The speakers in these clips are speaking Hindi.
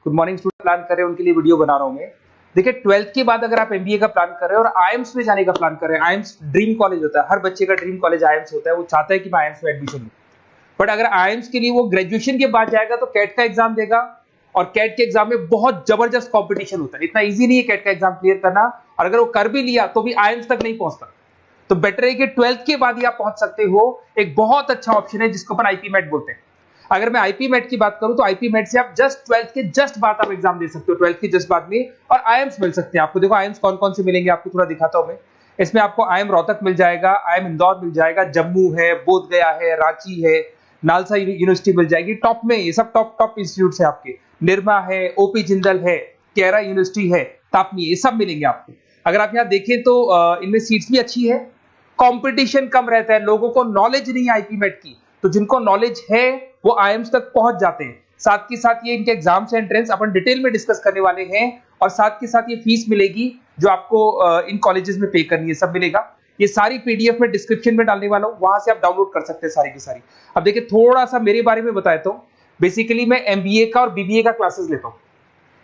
गुड मॉर्निंग स्टूडेंट प्लान कर रहे हैं उनके लिए वीडियो बना रहा हूं मैं। देखिए 12th के बाद अगर आप एमबीए का प्लान कर रहे हैं और आईएम्स में जाने का प्लान कर रहे हैं, आईएम्स ड्रीम कॉलेज होता है, हर बच्चे का ड्रीम कॉलेज आईएम्स होता है, वो चाहता है कि मैं आईएम्स में एडमिशन लूं। बट अगर आईएम्स के लिए वो ग्रेजुएशन के बाद जाएगा तो कैट का एग्जाम देगा और कैट के एग्जाम में बहुत जबरदस्त कंपटीशन होता है, इतना इजी नहीं है कैट का एग्जाम क्लियर करना, और अगर वो कर भी लिया तो भी आईएम्स तक नहीं पहुंचता। तो बेटर है कि 12th के बाद ही आप पहुंच सकते हो। एक बहुत अच्छा ऑप्शन है जिसको अपन आईपी मेट बोलते हैं। अगर मैं आईपी मेट की बात करूं तो आईपी मेट से आप जस्ट 12th के जस्ट बाद आप एग्जाम दे सकते हो, 12th के जस्ट बाद में, और आईएम्स मिल सकते हैं आपको। देखो आईएम्स कौन कौन से मिलेंगे आपको थोड़ा दिखाता हूं मैं। इसमें आपको आईएम रोहतक मिल जाएगा, आईएम इंदौर मिल जाएगा, जम्मू है, बोधगया है, रांची है, नालसा यूनिवर्सिटी मिल जाएगी टॉप में। ये सब टॉप इंस्टीट्यूट है आपके, निर्मा है, ओपी जिंदल है, केरा यूनिवर्सिटी है, तापनी, ये सब मिलेंगे आपको। अगर आप यहाँ देखें तो इनमें सीट्स भी अच्छी है, कंपटीशन कम रहता है, लोगों को नॉलेज नहीं है आईपी मेट की, तो जिनको नॉलेज है वो आईएम्स तक पहुंच जाते हैं। साथ के साथ ये इनके एग्जाम्स एंट्रेंस अपन डिटेल में डिस्कस करने वाले हैं, और साथ के साथ ये फीस मिलेगी जो आपको इन कॉलेजेस में पे करनी है, सब मिलेगा। ये सारी पीडीएफ में डिस्क्रिप्शन में डालने वाला हूं, वहां से आप डाउनलोड कर सकते हैं सारी की सारी। अब देखिए थोड़ा सा मेरे बारे में बताता हूं। बेसिकली मैं एमबीए का और बीबीए का क्लासेस लेता हूं।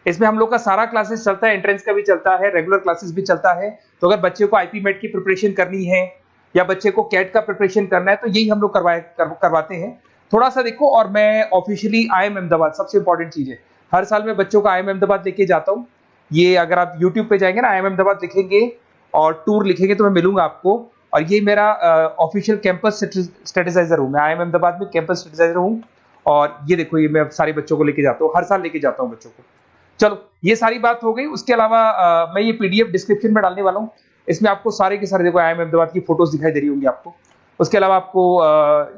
इसमें हम लोग का सारा क्लासेस चलता है, एंट्रेंस का भी चलता है, रेगुलर क्लासेस भी चलता है। तो अगर बच्चे को आईपी मेट की प्रिपरेशन करनी है या बच्चे को कैट का प्रिपरेशन करना है तो यही हम लोग करवाते हैं। थोड़ा सा देखो, और मैं ऑफिशियली आईएम अहमदाबाद, सबसे इंपॉर्टेंट चीज है, हर साल मैं बच्चों को आईएम अहमदाबाद लेके जाता हूँ। ये अगर आप यूट्यूब पे जाएंगे ना, आईएम अहमदाबाद लिखेंगे और टूर लिखेंगे तो मैं मिलूंगा आपको। और ये मेरा ऑफिशियल कैंपस स्ट्रेटेजाइजर हूँ, मैं आईएम अहमदाबाद में कैंपस स्ट्रेटेजाइजर हूँ। और ये देखो, ये मैं सारे बच्चों को लेके जाता हूँ, हर साल लेके जाता हूँ बच्चों को। चलो ये सारी बात हो गई। उसके अलावा मैं ये पीडीएफ डिस्क्रिप्शन में डालने वाला हूँ। इसमें आपको सारे के सारे देखो आईएम अहमदाबाद की फोटोज दिखाई दे रही होंगी आपको। उसके अलावा आपको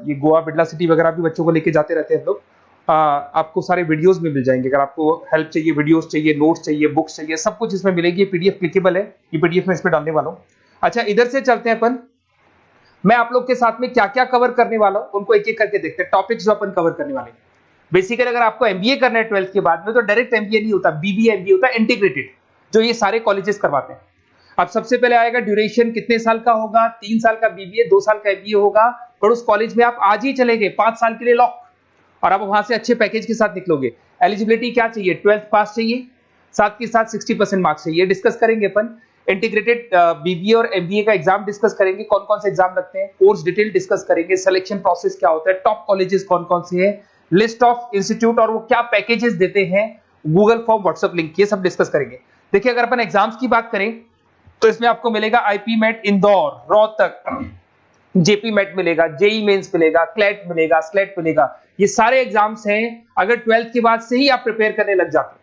ये गोवा, बिरला सिटी वगैरह भी बच्चों को लेके जाते रहते हैं हम लोग। आपको सारे वीडियोस में मिल जाएंगे। अगर आपको हेल्प चाहिए, वीडियोस चाहिए, नोट्स चाहिए, बुक्स चाहिए, सब कुछ इसमें मिलेगी। ये पीडीएफ क्लिकेबल है, ये पीडीएफ में इसमें डालने वाला हूँ। अच्छा, इधर से चलते हैं अपन। मैं आप लोग के साथ में क्या क्या कवर करने वाला हूँ उनको एक एक करके देखते हैं, टॉपिक्स जो अपन कवर करने वाले हैं। बेसिकली अगर आपको एमबीए करना है 12th के बाद में तो डायरेक्ट एमबीए नहीं होता, बीबीए एमबीए होता है, इंटीग्रेटेड, जो ये सारे कॉलेजेस करवाते हैं। अब सबसे पहले आएगा ड्यूरेशन, कितने साल का होगा, 3 साल का बीबीए, 2 साल का एमबीए होगा। पर उस कॉलेज में आप आज ही चले गए 5 साल के लिए लॉक, और आप वहां से अच्छे पैकेज के साथ निकलोगे। एलिजिबिलिटी क्या चाहिए, 12th पास चाहिए, साथ के साथ 60% मार्क्स चाहिए। डिस्कस करेंगे अपन इंटीग्रेटेड बीबीए और एमबीए का एग्जाम डिस्कस करेंगे, कौन कौन से एग्जाम लगते हैं, कोर्स डिटेल डिस्कस करेंगे, सिलेक्शन प्रोसेस क्या होता है, टॉप कॉलेजेस कौन कौन से हैं, लिस्ट ऑफ इंस्टीट्यूट और वो क्या पैकेजेस देते हैं, गूगल फॉर्म, व्हाट्सएप लिंक, ये सब डिस्कस करेंगे। देखिए अगर अपन एग्जाम्स की बात करें तो इसमें आपको मिलेगा IPMAT Indore, Rohtak, JIPMAT मिलेगा, जेई मेंस मिलेगा, क्लेट मिलेगा, स्लेट मिलेगा। ये सारे एग्जाम्स हैं। अगर 12th के बाद से ही आप प्रिपेयर करने लग जाते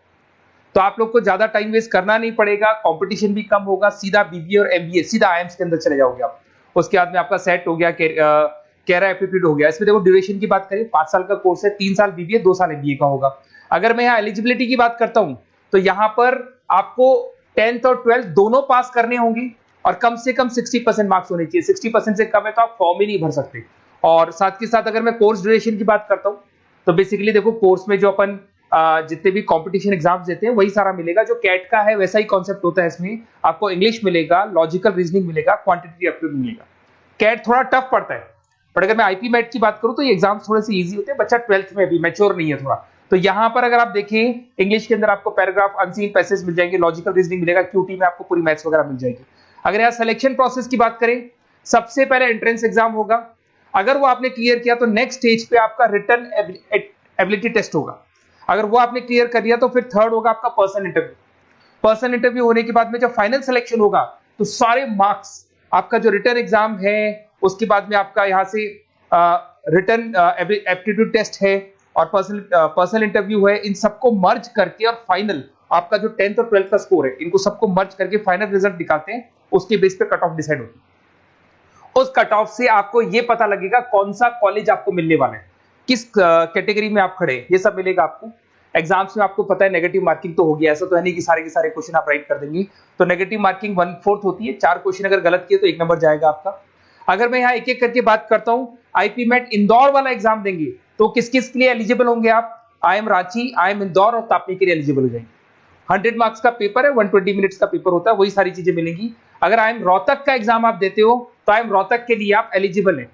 तो आप लोग को ज्यादा टाइम वेस्ट करना नहीं पड़ेगा, कंपटीशन भी कम होगा, सीधा बीबीए और एमबीए सीधा आईएम्स के अंदर चले जाओगे आप। उसके बाद में आपका सेट हो गया, कैरा एप्टीट्यूड हो गया। इसमें देखो ड्यूरेशन की बात करें, 5 साल का कोर्स है, 3 साल बीबीए, 2 साल एमबीए का होगा। अगर मैं यहाँ एलिजिबिलिटी की बात करता हूं तो यहाँ पर आपको 10th और 12th दोनों पास करने होंगे और कम से कम 60% मार्क्स होने चाहिए। 60% से कम है तो आप फॉर्म ही नहीं भर सकते। और साथ के साथ अगर मैं कोर्स ड्यूरेशन की बात करता हूं तो बेसिकली देखो कोर्स में जो अपन जितने भी कंपटीशन एग्जाम्स देते हैं वही सारा मिलेगा। जो कैट का है वैसा ही कॉन्सेप्ट होता है। इसमें आपको इंग्लिश मिलेगा, लॉजिकल रीजनिंग मिलेगा, क्वांटिटेटिव एप्टीट्यूड मिलेगा। कैट थोड़ा टफ पड़ता है, बट अगर मैं आईपी मेट की बात करूं तो ये एग्जाम्स थोड़े से इजी होते हैं। बच्चा 12th में भी मैच्योर नहीं है थोड़ा, तो यहां पर अगर आप देखें इंग्लिश के अंदर आपको पैराग्राफ, अनसीन पैसेज मिल जाएंगे, लॉजिकल रीजनिंग मिलेगा, क्यूटी में आपको पूरी मैथ्स वगैरह मिल जाएगी। अगर यहाँ सिलेक्शन प्रोसेस की बात करें, सबसे पहले एंट्रेंस एग्जाम होगा। अगर वो आपने क्लियर किया तो नेक्स्ट स्टेज पे आपका रिटन एबिलिटी टेस्ट होगा। अगर वो आपने क्लियर कर दिया तो फिर थर्ड होगा आपका पर्सनल इंटरव्यू। पर्सनल इंटरव्यू होने के बाद में जब फाइनल सिलेक्शन होगा तो सारे मार्क्स, आपका जो रिटन एग्जाम है, उसके बाद में आपका यहाँ से रिटन एप्टीट्यूड टेस्ट है और पर्सनल इंटरव्यू है, इन सबको मर्ज करके और फाइनल आपका जो 10th और 12th का स्कोर है, इनको सबको मर्ज करके फाइनल रिजल्ट निकालते हैं। उसके बेस पे कट ऑफ डिसाइड होती है। उस कट ऑफ से आपको ये पता लगेगा कौन सा कॉलेज आपको मिलने वाला है, किस कैटेगरी में आप खड़े, ये सब मिलेगा आपको। एग्जाम्स में आपको पता है नेगेटिव मार्किंग तो होगी, ऐसा तो है नहीं कि सारे के सारे क्वेश्चन आप राइट कर देंगे। तो नेगेटिव मार्किंग 1/4 होती है, 4 क्वेश्चन अगर गलत किए तो 1 नंबर जाएगा आपका। अगर मैं यहाँ एक एक करके बात करता हूँ, आईपी मेट इंदौर वाला एग्जाम देंगे तो किस किस के लिए एलिजिबल होंगे आप, आईएम रांची, आईएम इंदौर और तापनी के लिए एलिजिबल हो जाएंगे। 100 मार्क्स का पेपर है, 120 मिनट्स का पेपर होता है, वही सारी चीजें मिलेंगी। अगर आईएम रोहतक का एग्जाम आप देते हो तो आईएम रोहतक के लिए आप एलिजिबल हैं।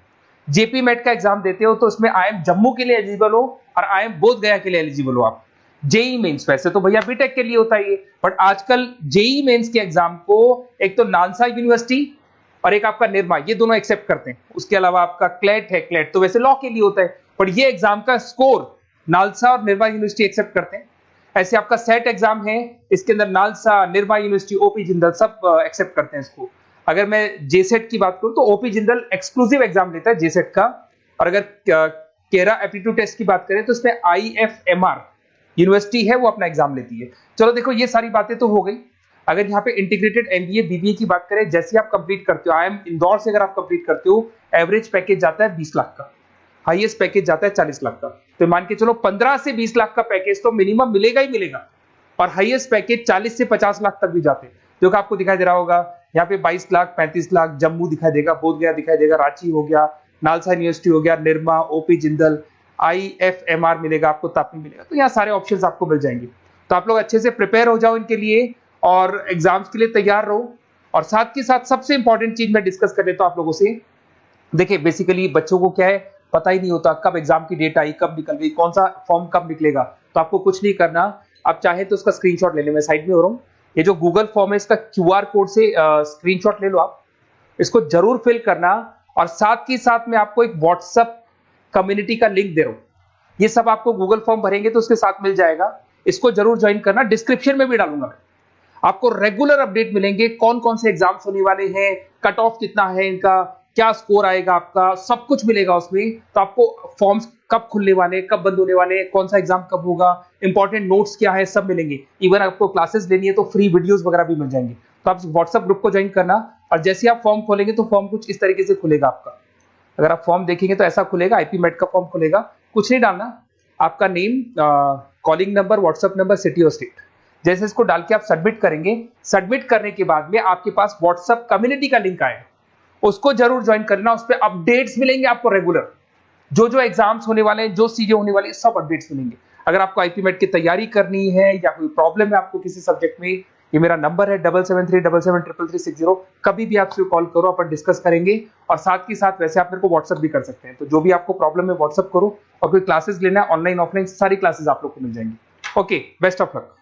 जेपी मेट का एग्जाम देते हो तो उसमें आईएम जम्मू के लिए एलिजिबल हो और आईएम बोधगया के लिए एलिजिबल हो आप। जेई मेंस, वैसे तो भैया बीटेक के लिए होता है ये, बट आजकल जेई मेंस के एग्जाम को एक तो नालसा यूनिवर्सिटी और एक आपका निर्मा, ये दोनों एक्सेप्ट करते हैं। उसके अलावा आपका क्लेट है, क्लेट तो वैसे लॉ के लिए होता है, पर ये एग्जाम का स्कोर नालसा और निर्मा यूनिवर्सिटी एक्सेप्ट करते हैं। ऐसे आपका सेट एग्जाम है, इसके अंदर NALSA, Nirma university, OP Jindal सब एक्सेप्ट करते हैं इसको। अगर मैं जेसेट की बात करूं तो ओपी जिंदल एक्सक्लूसिव एग्जाम लेता है जेसेट का, और अगर केरा एप्टीट्यूड टेस्ट की बात करें तो इसमें IFMR यूनिवर्सिटी है वो अपना एग्जाम लेती है। चलो देखो ये सारी बातें तो हो गई। अगर यहाँ पे इंटीग्रेटेड MBA BBA की बात करें, जैसे आप कंप्लीट करते हो, IIM इंदौर से अगर आप कंप्लीट करते हो, एवरेज पैकेज जाता है 20 लाख का, हाईएस्ट पैकेज जाता है 40 लाख का। तो मान के चलो 15 से 20 लाख का पैकेज तो मिनिमम मिलेगा ही मिलेगा, और हाईएस्ट पैकेज 40 से 50 लाख तक भी जाते हैं। जो कि आपको दिखाई दे रहा होगा यहाँ पे 22 लाख, 35 लाख, जम्मू दिखाई देगा, बोधगया दिखाई देगा, रांची हो गया, नालसा यूनिवर्सिटी हो गया, निर्मा, ओपी जिंदल, IFMR मिलेगा आपको, तापी मिलेगा। तो यहाँ सारे ऑप्शंस आपको मिल जाएंगे। तो आप लोग अच्छे से प्रिपेयर हो जाओ इनके लिए और एग्जाम्स के लिए तैयार रहो। और साथ के साथ सबसे इंपॉर्टेंट चीज मैं डिस्कस कर लेता हूं आप लोगों से। देखिए बेसिकली बच्चों को क्या है, पता ही नहीं होता कब एग्जाम की डेट आई, कब निकल गई, कौन सा फॉर्म कब निकलेगा। तो आपको कुछ नहीं करना, आप चाहे तो उसका स्क्रीनशॉट ले लें, मैं साइड में हो रहा हूँ। ये जो गूगल फॉर्म है इसका QR कोड से स्क्रीनशॉट ले लो आप, इसको जरूर फिल करना। और साथ ही साथ मैं आपको एक व्हाट्सएप कम्युनिटी का लिंक दे रहा हूं, ये सब आपको गूगल फॉर्म भरेंगे तो उसके साथ मिल जाएगा, इसको जरूर ज्वाइन करना। डिस्क्रिप्शन में भी डालूंगा मैं, आपको रेगुलर अपडेट मिलेंगे, कौन कौन से एग्जाम्स होने वाले हैं, कट ऑफ कितना है इनका, क्या स्कोर आएगा आपका, सब कुछ मिलेगा उसमें। तो आपको फॉर्म्स कब खुलने वाले, कब बंद होने वाले, कौन सा एग्जाम कब होगा, इंपॉर्टेंट नोट्स क्या है, सब मिलेंगे। इवन आपको क्लासेस लेनी है तो फ्री वीडियोस वगैरह भी मिल जाएंगे। तो आप व्हाट्सएप ग्रुप को ज्वाइन करना, और जैसे आप फॉर्म खोलेंगे तो फॉर्म कुछ इस तरीके से खुलेगा आपका। अगर आप फॉर्म देखेंगे तो ऐसा खुलेगा, IP MET का फॉर्म खुलेगा। कुछ नहीं डालना, आपका name, calling number, WhatsApp number, city और स्टेट, जैसे इसको डाल के आप सबमिट करेंगे। सबमिट करने के बाद में आपके पास व्हाट्सएप कम्युनिटी का लिंक आएगा, उसको जरूर ज्वाइन करना। उस पर अपडेट्स मिलेंगे आपको रेगुलर, जो एग्जाम्स होने वाले हैं, जो चीजें होने वाली है, सब अपडेट्स मिलेंगे। अगर आपको IP MET की तैयारी करनी है या कोई प्रॉब्लम है आपको किसी सब्जेक्ट में, ये मेरा नंबर है 7737733360, कभी भी आपसे कॉल करो, अपन डिस्कस करेंगे। और साथ ही साथ वैसे आप मेरे को व्हाट्सएप भी कर सकते हैं। तो जो भी आपको प्रॉब्लम है व्हाट्सएप करो, और कोई क्लासेस लेना है ऑनलाइन ऑफलाइन, सारी क्लासेस आप लोग को मिल जाएंगी। Okay, best of luck.